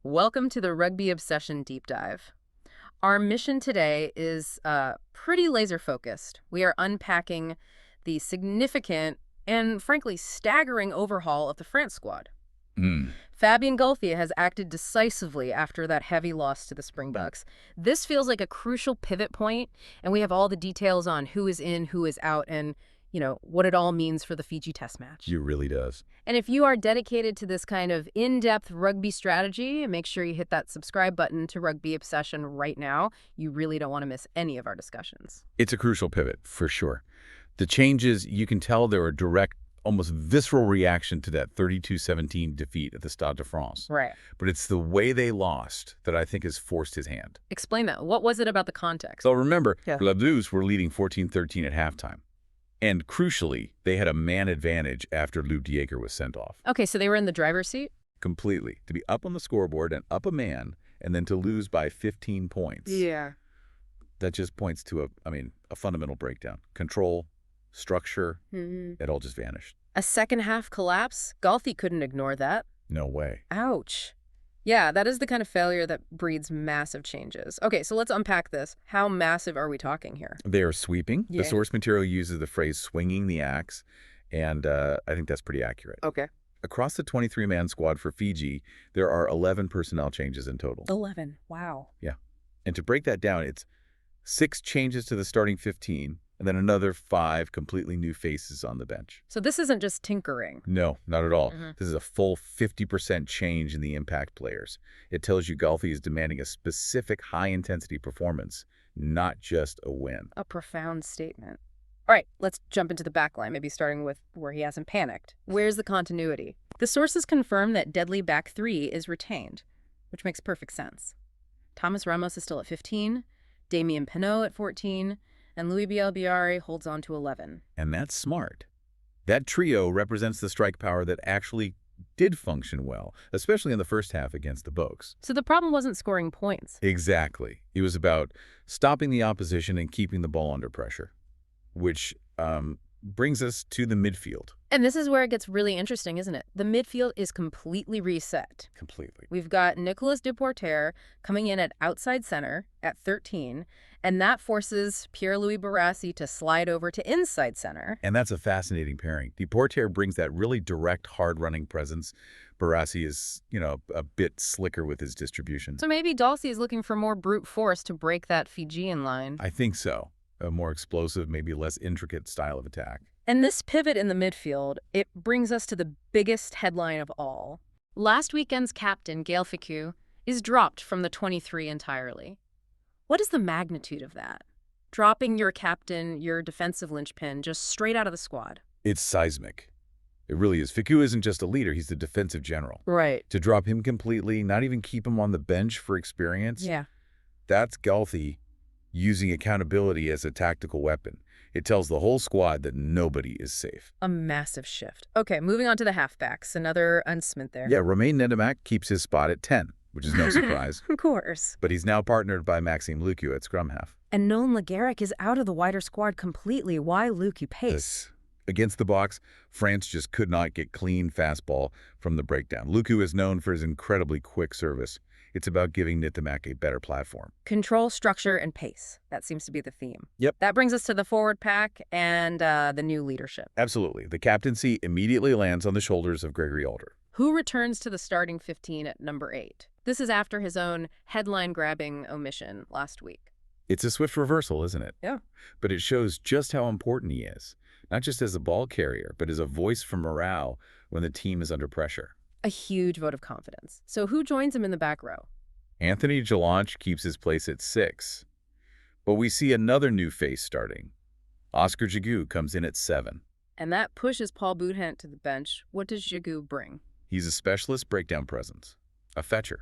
Welcome to the Rugby Obsession Deep Dive. Our mission today is pretty laser-focused. We are unpacking the significant and, frankly, staggering overhaul of the France squad. Fabien Galthie has acted decisively after that heavy loss to the Springboks. This feels like a crucial pivot point, and we have all the details on who is in, who is out, and what it all means for the Fiji Test match. It really does. And if you are dedicated to this kind of in-depth rugby strategy, make sure you hit that subscribe button to Rugby Obsession right now. You really don't want to miss any of our discussions. It's a crucial pivot, for sure. The changes, you can tell they're a direct, almost visceral reaction to that 32-17 defeat at the Stade de France. Right. But it's the way they lost that I think has forced his hand. Explain that. What was it about the context? So remember, the Bleus were leading 14-13 at halftime. And crucially, they had a man advantage after Luc Dieker was sent off. Okay, so they were in the driver's seat? Completely. To be up on the scoreboard and up a man, and then to lose by 15 points. Yeah. That just points to a fundamental breakdown. Control, structure, it all just vanished. A second-half collapse? Galthie couldn't ignore that. No way. Ouch. Yeah, that is the kind of failure that breeds massive changes. Okay, so let's unpack this. How massive are we talking here? They are sweeping. Yeah. The source material uses the phrase swinging the axe, and I think that's pretty accurate. Okay. Across the 23-man squad for Fiji, there are 11 personnel changes in total. 11. Wow. Yeah. And to break that down, it's 6 changes to the starting 15, and then another 5 completely new faces on the bench. So this isn't just tinkering. No, not at all. This is a full 50% change in the impact players. It tells you Galthie is demanding a specific high-intensity performance, not just a win. A profound statement. All right, let's jump into the backline, maybe starting with where he hasn't panicked. Where's the continuity? The sources confirm that deadly back 3 is retained, which makes perfect sense. Thomas Ramos is still at 15, Damien Penaud at 14, and Louis Bielbiari holds on to 11. And that's smart. That trio represents the strike power that actually did function well, especially in the first half against the Boks. So the problem wasn't scoring points. Exactly. It was about stopping the opposition and keeping the ball under pressure, which brings us to the midfield. And this is where it gets really interesting, isn't it? The midfield is completely reset. Completely. We've got Nicolas Deporter coming in at outside center at 13, and that forces Pierre-Louis Barassi to slide over to inside center. And that's a fascinating pairing. Deporter brings that really direct, hard-running presence. Barassi is, a bit slicker with his distribution. So maybe Galthie is looking for more brute force to break that Fijian line. I think so. A more explosive, maybe less intricate style of attack. And this pivot in the midfield, it brings us to the biggest headline of all. Last weekend's captain, Gaël Fickou, is dropped from the 23 entirely. What is the magnitude of that? Dropping your captain, your defensive linchpin, just straight out of the squad. It's seismic. It really is. Fickou isn't just a leader, he's the defensive general. Right. To drop him completely, not even keep him on the bench for experience, that's Galthie using accountability as a tactical weapon. It tells the whole squad that nobody is safe. A massive shift. Okay, moving on to the halfbacks. Another unsmith there. Yeah, Romain Nedimac keeps his spot at 10, which is no surprise. Of course. But he's now partnered by Maxime Lucu at scrum half. And Nolan Legaric is out of the wider squad completely. Why Lucu pace? Against the Boks, France just could not get clean fastball from the breakdown. Lucu is known for his incredibly quick service. It's about giving Nedimac a better platform. Control, structure, and pace. That seems to be the theme. Yep. That brings us to the forward pack and the new leadership. Absolutely. The captaincy immediately lands on the shoulders of Gregory Alldritt, who returns to the starting 15 at number 8. This is after his own headline-grabbing omission last week. It's a swift reversal, isn't it? Yeah. But it shows just how important he is, not just as a ball carrier, but as a voice for morale when the team is under pressure. A huge vote of confidence. So who joins him in the back row? Anthony Jelonch keeps his place at 6. But we see another new face starting. Oscar Gigoux comes in at 7. And that pushes Paul Boudhent to the bench. What does Gigoux bring? He's a specialist breakdown presence, a fetcher.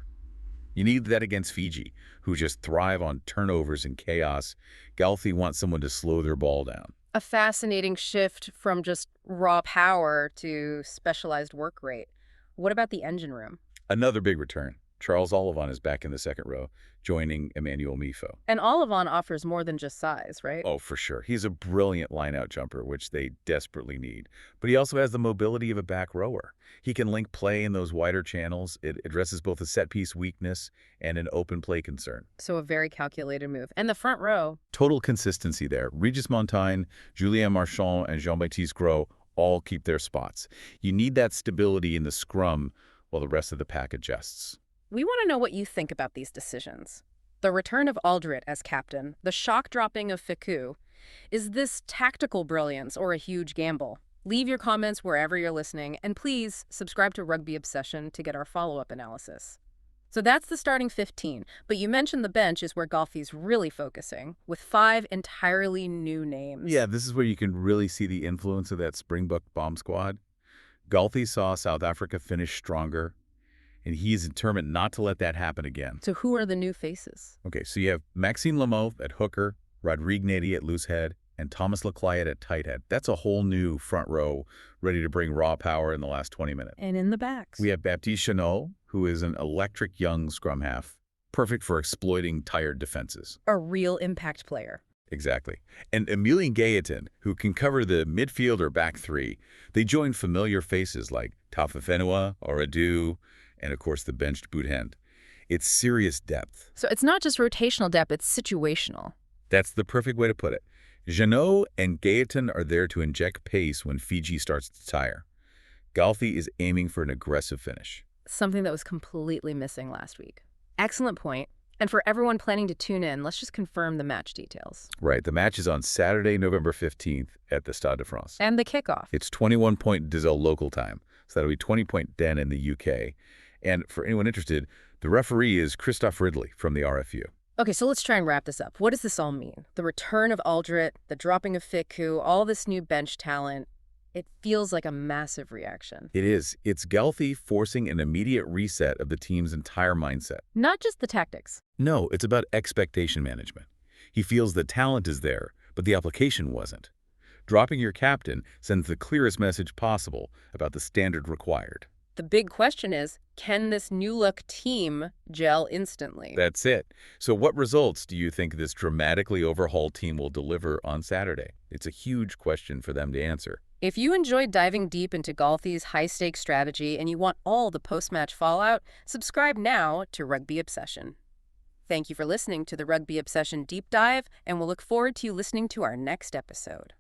You need that against Fiji, who just thrive on turnovers and chaos. Galthie wants someone to slow their ball down. A fascinating shift from just raw power to specialized work rate. What about the engine room? Another big return. Charles Ollivon is back in the second row, joining Emmanuel Mifo. And Ollivon offers more than just size, right? Oh, for sure. He's a brilliant line-out jumper, which they desperately need. But he also has the mobility of a back rower. He can link play in those wider channels. It addresses both a set-piece weakness and an open play concern. So a very calculated move. And the front row? Total consistency there. Regis Montaigne, Julien Marchand, and Jean-Baptiste Gros all keep their spots. You need that stability in the scrum while the rest of the pack adjusts. We want to know what you think about these decisions. The return of Alldritt as captain, the shock dropping of Fickou. Is this tactical brilliance or a huge gamble? Leave your comments wherever you're listening, and please subscribe to Rugby Obsession to get our follow-up analysis. So that's the starting 15, but you mentioned the bench is where Galthie's really focusing, with 5 entirely new names. Yeah, this is where you can really see the influence of that Springbok bomb squad. Galthie saw South Africa finish stronger, and he is determined not to let that happen again. So who are the new faces? Okay, so you have Maxime Lamothe at hooker, Rodrigue Nady at loose head, and Thomas Leclayette at tight head. That's a whole new front row ready to bring raw power in the last 20 minutes. And in the backs? We have Baptiste Chanot, who is an electric young scrum half, perfect for exploiting tired defenses. A real impact player. Exactly. And Emilien Gaëtan, who can cover the midfield or back three. They join familiar faces like Tafa Fenua, Oradu, and of course the benched Boudhend. It's serious depth. So it's not just rotational depth, it's situational. That's the perfect way to put it. Janot and Gaëtan are there to inject pace when Fiji starts to tire. Galthie is aiming for an aggressive finish. Something that was completely missing last week. Excellent point. And for everyone planning to tune in, let's just confirm the match details. Right. The match is on Saturday, November 15th at the Stade de France. And the kickoff. It's 21.10 local time, so that'll be 20.10 in the UK. And for anyone interested, the referee is Christophe Ridley from the RFU. Okay, so let's try and wrap this up. What does this all mean? The return of Alldritt, the dropping of Fickou, all this new bench talent. It feels like a massive reaction. It is. It's Galthie forcing an immediate reset of the team's entire mindset. Not just the tactics. No, it's about expectation management. He feels the talent is there, but the application wasn't. Dropping your captain sends the clearest message possible about the standard required. The big question is, can this new-look team gel instantly? That's it. So what results do you think this dramatically overhauled team will deliver on Saturday? It's a huge question for them to answer. If you enjoyed diving deep into Galthie's high-stakes strategy and you want all the post-match fallout, subscribe now to Rugby Obsession. Thank you for listening to the Rugby Obsession Deep Dive, and we'll look forward to you listening to our next episode.